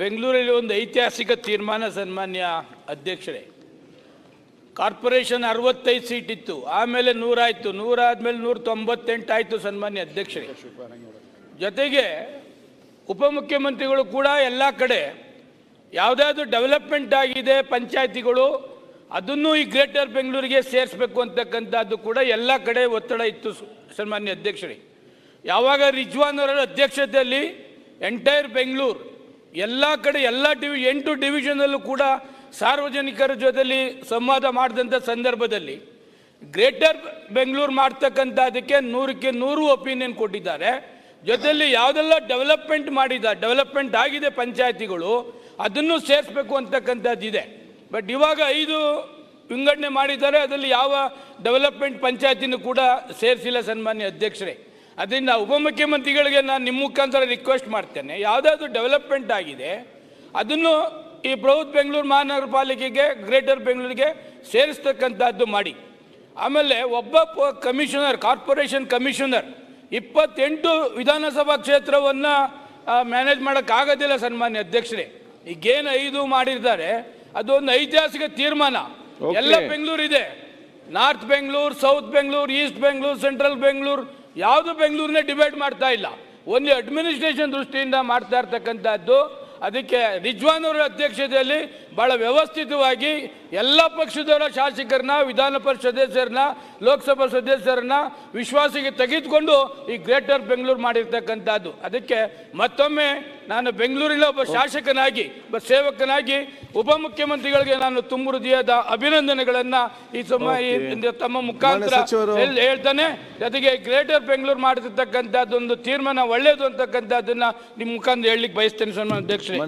ಬೆಂಗಳೂರಲ್ಲಿ ಒಂದು ಐತಿಹಾಸಿಕ ತೀರ್ಮಾನ ಸನ್ಮಾನ್ಯ ಅಧ್ಯಕ್ಷರೇ. ಕಾರ್ಪೊರೇಷನ್ 65 ಸೀಟ್ ಇತ್ತು, ಆಮೇಲೆ 100 ಆಯಿತು, 100 ಆದಮೇಲೆ 198 ಆಯಿತು ಸನ್ಮಾನ್ಯ ಅಧ್ಯಕ್ಷರೇ. ಜೊತೆಗೆ ಉಪಮುಖ್ಯಮಂತ್ರಿಗಳು ಕೂಡ ಎಲ್ಲ ಕಡೆ ಯಾವುದಾದ್ರು ಡೆವಲಪ್ಮೆಂಟ್ ಆಗಿದೆ ಪಂಚಾಯತಿಗಳು ಅದನ್ನು ಈ ಗ್ರೇಟರ್ ಬೆಂಗಳೂರಿಗೆ ಸೇರಿಸಬೇಕು ಅಂತಕ್ಕಂಥದ್ದು ಕೂಡ ಎಲ್ಲ ಕಡೆ ಒತ್ತಡ ಇತ್ತು ಸನ್ಮಾನ್ಯ ಅಧ್ಯಕ್ಷರೇ. ಯಾವಾಗ ರಿಜ್ವಾನ್ ಅವರ ಅಧ್ಯಕ್ಷತೆಯಲ್ಲಿ ಎಂಟೈರ್ ಬೆಂಗಳೂರು ಎಲ್ಲ ಕಡೆ ಎಲ್ಲ 8 ಡಿವಿಷನಲ್ಲೂ ಕೂಡ ಸಾರ್ವಜನಿಕರ ಜೊತೆಲಿ ಸಂವಾದ ಮಾಡಿದಂಥ ಸಂದರ್ಭದಲ್ಲಿ ಗ್ರೇಟರ್ ಬೆಂಗಳೂರು ಮಾಡ್ತಕ್ಕಂಥದ್ದಕ್ಕೆ 100ಕ್ಕೆ 100 ಒಪಿನಿಯನ್ ಕೊಟ್ಟಿದ್ದಾರೆ. ಜೊತೆಯಲ್ಲಿ ಯಾವುದೆಲ್ಲ ಡೆವಲಪ್ಮೆಂಟ್ ಆಗಿದೆ ಪಂಚಾಯತಿಗಳು ಅದನ್ನು ಸೇರಿಸಬೇಕು ಅಂತಕ್ಕಂಥದ್ದಿದೆ. ಬಟ್ ಇವಾಗ 5 ವಿಂಗಡಣೆ ಮಾಡಿದ್ದಾರೆ, ಅದರಲ್ಲಿ ಯಾವ ಡೆವಲಪ್ಮೆಂಟ್ ಪಂಚಾಯತಿನೂ ಕೂಡ ಸೇರಿಸಿಲ್ಲ ಸನ್ಮಾನ್ಯ ಅಧ್ಯಕ್ಷರೇ. ಅದರಿಂದ ಉಪಮುಖ್ಯಮಂತ್ರಿಗಳಿಗೆ ನಾನು ನಿಮ್ಮ ಮುಖಾಂತರ ರಿಕ್ವೆಸ್ಟ್ ಮಾಡ್ತೇನೆ, ಯಾವುದಾದ್ರು ಡೆವಲಪ್ಮೆಂಟ್ ಆಗಿದೆ ಅದನ್ನು ಈ ಬೃಹತ್ ಬೆಂಗಳೂರು ಮಹಾನಗರ ಪಾಲಿಕೆಗೆ ಗ್ರೇಟರ್ ಬೆಂಗಳೂರಿಗೆ ಸೇರಿಸ್ತಕ್ಕಂಥದ್ದು ಮಾಡಿ. ಆಮೇಲೆ ಒಬ್ಬ ಕಾರ್ಪೊರೇಷನ್ ಕಮಿಷನರ್ 28 ವಿಧಾನಸಭಾ ಕ್ಷೇತ್ರವನ್ನು ಮ್ಯಾನೇಜ್ ಮಾಡೋಕ್ಕಾಗೋದಿಲ್ಲ ಸನ್ಮಾನ್ಯ ಅಧ್ಯಕ್ಷರೇ. ಈಗೇನು 5 ಮಾಡಿದ್ದಾರೆ ಅದೊಂದು ಐತಿಹಾಸಿಕ ತೀರ್ಮಾನ. ಎಲ್ಲ ಬೆಂಗಳೂರು ಇದೆ, north Bengaluru, south Bengaluru, East Bengaluru, central Bengaluru, ಯಾವುದು ಬೆಂಗಳೂರನ್ನೇ ಡಿವೈಡ್ ಮಾಡ್ತಾ ಇಲ್ಲ, ಓನ್ಲಿ ಅಡ್ಮಿನಿಸ್ಟ್ರೇಷನ್ ದೃಷ್ಟಿಯಿಂದ ಮಾಡ್ತಾ ಇರ್ತಕ್ಕಂಥದ್ದು. ಅದಕ್ಕೆ ರಿಜ್ವಾನ್ ಅವರ ಅಧ್ಯಕ್ಷತೆಯಲ್ಲಿ ಭಾಳ ವ್ಯವಸ್ಥಿತವಾಗಿ ಎಲ್ಲ ಪಕ್ಷದವರ ಶಾಸಕರನ್ನ, ವಿಧಾನ ಪರಿಷತ್ ಸದಸ್ಯರನ್ನ, ಲೋಕಸಭಾ ಸದಸ್ಯರನ್ನ ವಿಶ್ವಾಸಕ್ಕೆ ತೆಗೆದುಕೊಂಡು ಈ ಗ್ರೇಟರ್ ಬೆಂಗಳೂರು ಮಾಡಿರ್ತಕ್ಕಂಥದ್ದು. ಅದಕ್ಕೆ ಮತ್ತೊಮ್ಮೆ ನಾನು ಬೆಂಗಳೂರಿನ ಒಬ್ಬ ಶಾಸಕನಾಗಿ, ಒಬ್ಬ ಸೇವಕನಾಗಿ ಉಪಮುಖ್ಯಮಂತ್ರಿಗಳಿಗೆ ನಾನು ತುಂಬ ಹೃದಯದ ಅಭಿನಂದನೆಗಳನ್ನು ಈ ತಮ್ಮ ಮುಖಾಂತರ ಹೇಳ್ತಾನೆ. ಜೊತೆಗೆ ಗ್ರೇಟರ್ ಬೆಂಗಳೂರು ಮಾಡಿರ್ತಕ್ಕಂಥದ್ದೊಂದು ತೀರ್ಮಾನ ಒಳ್ಳೆಯದು ಅಂತಕ್ಕಂಥದ್ದನ್ನು ನಿಮ್ಮ ಮುಖಾಂತರ ಹೇಳಲಿಕ್ಕೆ ಬಯಸ್ತೇನೆ ಸನ್ಮಾನ್ಯ ಅಧ್ಯಕ್ಷರೇ.